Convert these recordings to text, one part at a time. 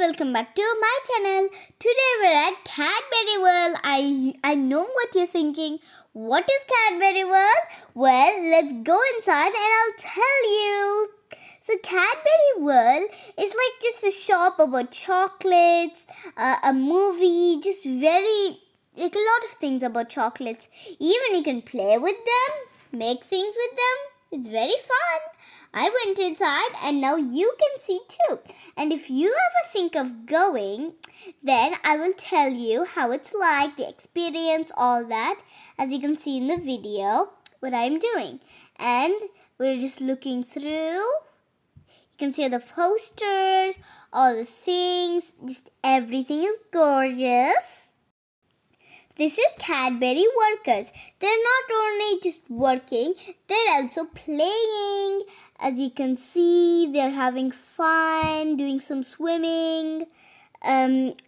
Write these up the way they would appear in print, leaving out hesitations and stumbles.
welcome back to my channel. Today we're at Cadburyworld. I know what you're thinking. What is Cadburyworld? Well, let's go inside and I'll tell you. So Cadburyworld is like just a shop about chocolates, a movie, just very, like a lot of things about chocolates. Even you can play with them, make things with them. It's very fun. I went inside and now you can see too. And if you ever think of going, then I will tell you how it's like, the experience, all that, as you can see in the video, what I'm doing. And we're just looking through. You can see the posters, all the things, just everything is gorgeous. This is Cadbury workers. They're not only just working, they're also playing. As you can see, they're having fun, doing some swimming,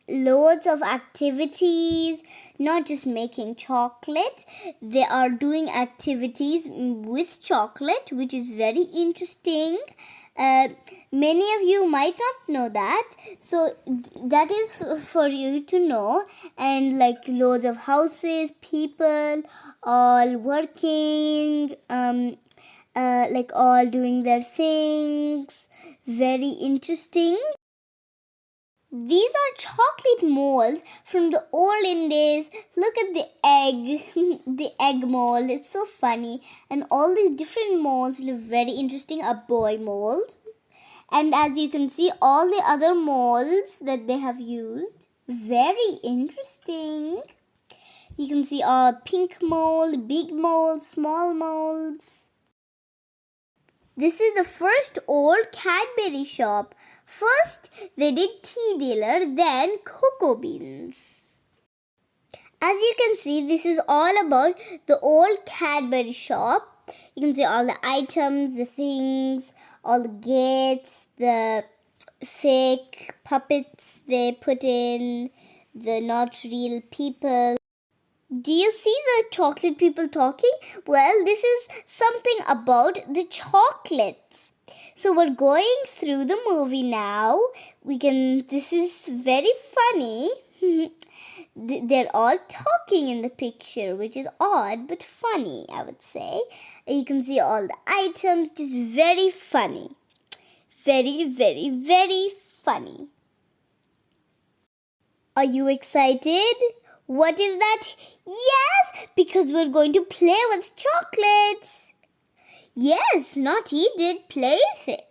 loads of activities, not just making chocolate. They are doing activities with chocolate, which is very interesting. Many of you might not know that, so that is for you to know. And like loads of houses, people all working, like all doing their things. Very interesting. These are chocolate molds from the olden days. Look at the egg, the egg mold. It's so funny. And all these different molds look very interesting. A boy mold. And as you can see, all the other molds that they have used. Very interesting. You can see a pink mold, big mold, small molds. This is the first old Cadbury shop. First, they did tea dealer, then cocoa beans. As you can see, this is all about the old Cadbury shop. You can see all the items, the things, all the gates, the fake puppets they put in, the not real people. Do you see the chocolate people talking? Well, this is something about the chocolates. So we're going through the movie now. This is very funny. They're all talking in the picture, which is odd but funny, I would say. You can see all the items, just very funny. Very, very, very funny. Are you excited? What is that? Yes, because we're going to play with chocolates. Yes, not eat it, play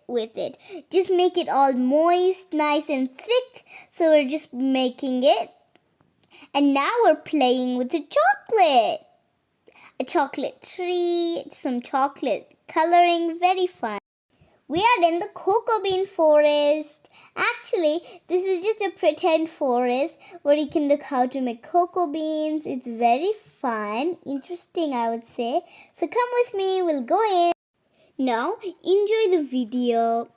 with it. Just make it all moist, nice and thick. So we're just making it. And now we're playing with the chocolate. A chocolate tree, some chocolate coloring, very fun. We are in the cocoa bean forest. Actually, this is just a pretend forest where you can look how to make cocoa beans. It's very fun, interesting, I would say. So come with me, we'll go in. Now, enjoy the video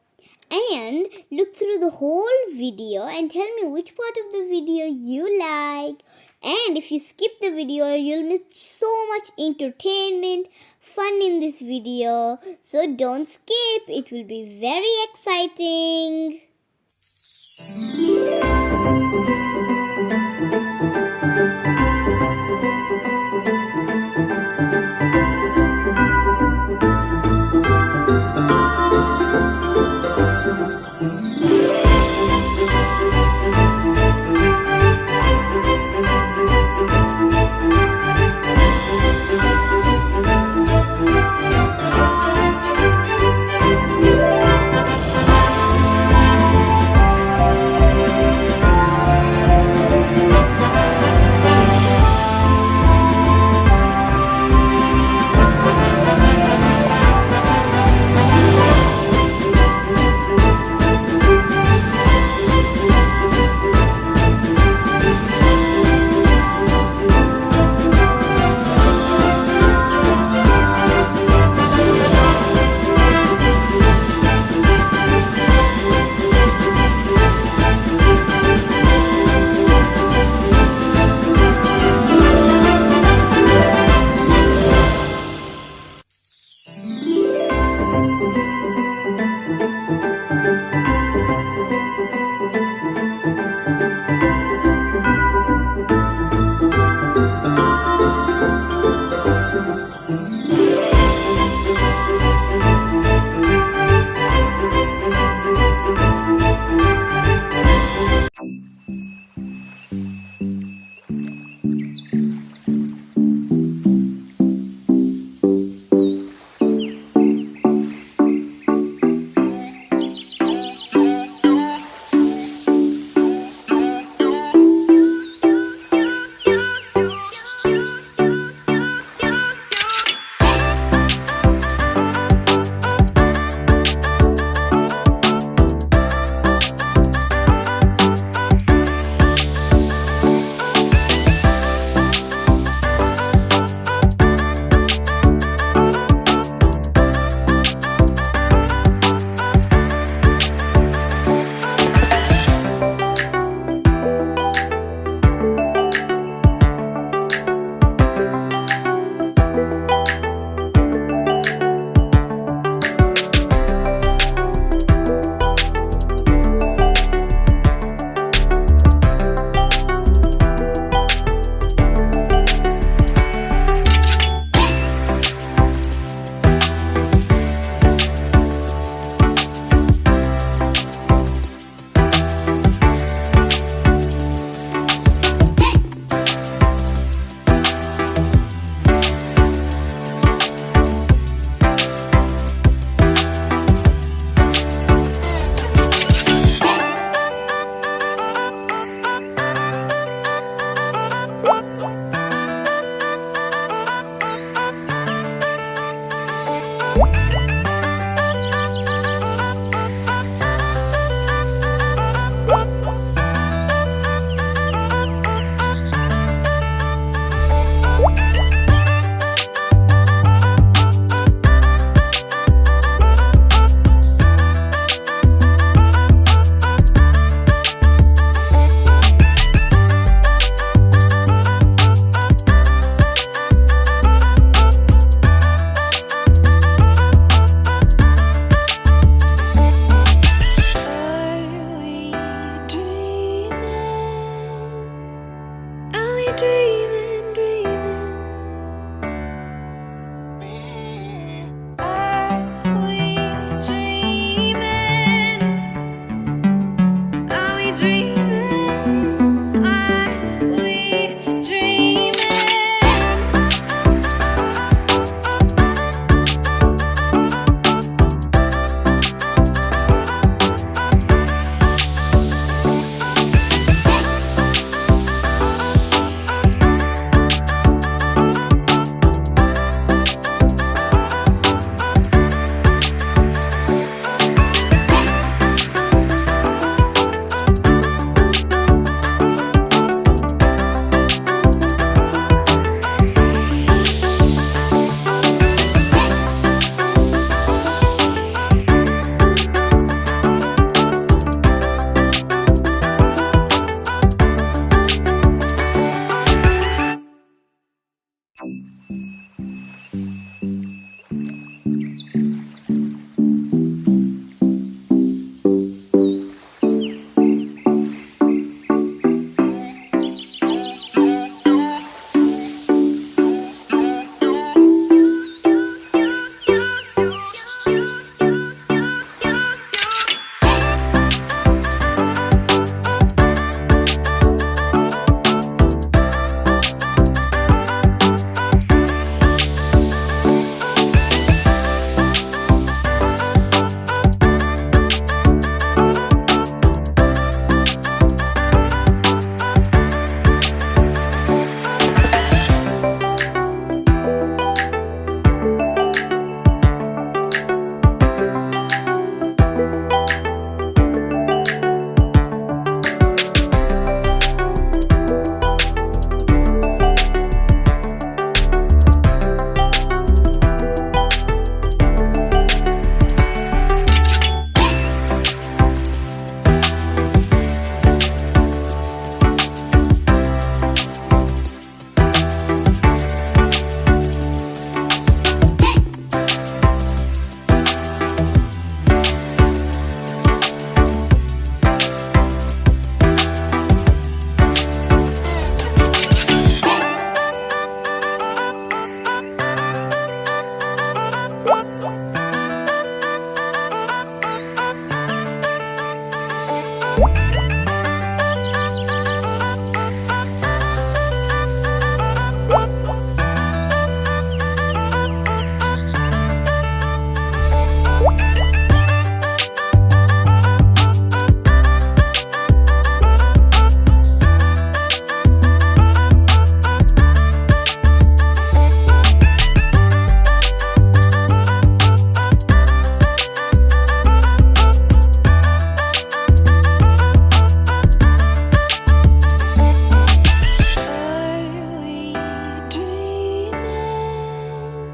and look through the whole video and tell me which part of the video you like. And if you skip the video, you'll miss so much entertainment, fun in this video. So don't skip, it will be very exciting. dreaming, dreaming? Are we dreaming? Are we dreaming?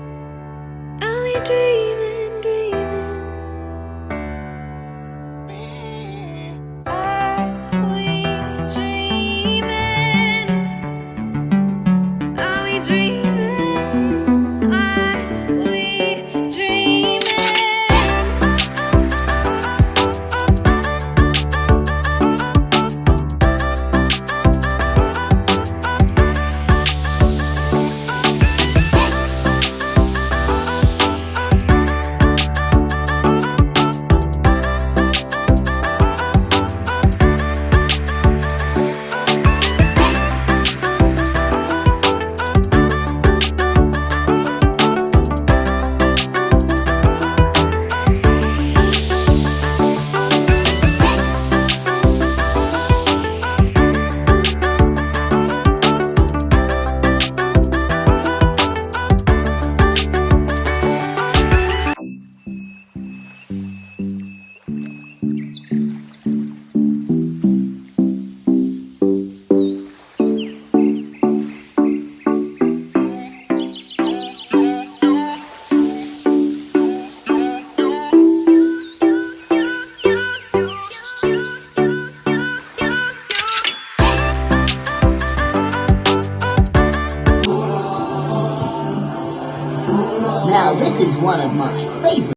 Are we dreaming? Dreaming, dreaming. Are we dreaming? Are we dreaming? Are we dreaming? Now this is one of my favorite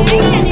Dreaming,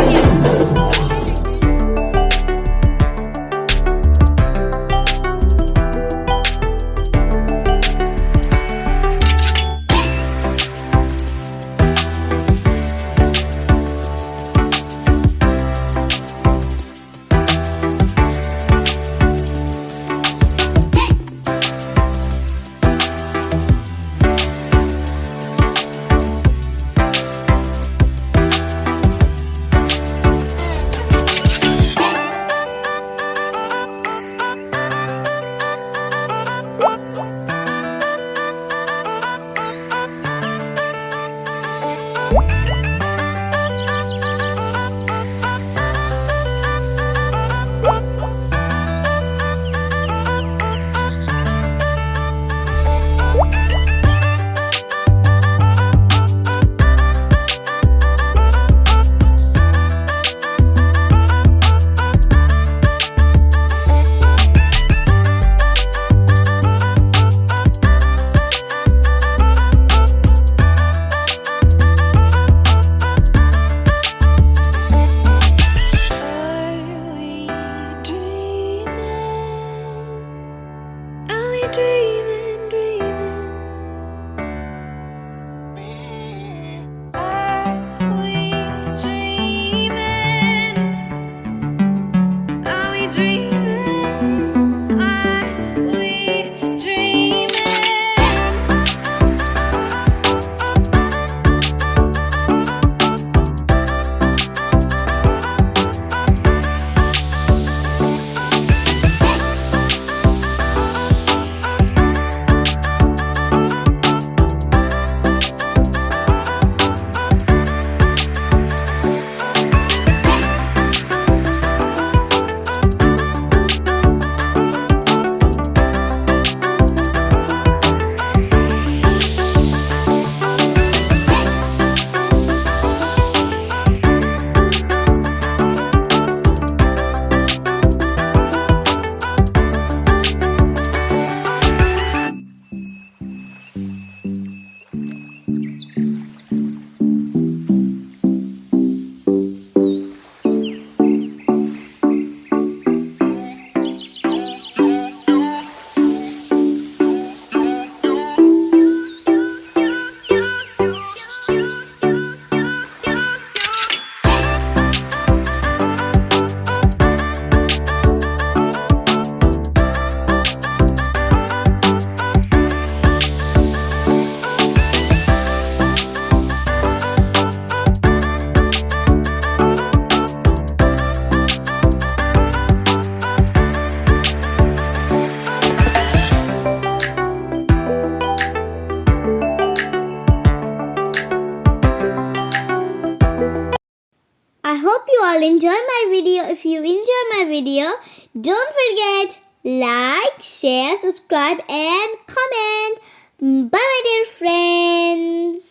dreaming. Are we dreaming? Are we dreaming? Are we dreaming? I hope you all enjoy my video. If you enjoy my video, don't forget like, share, subscribe and comment. Bye my dear friends.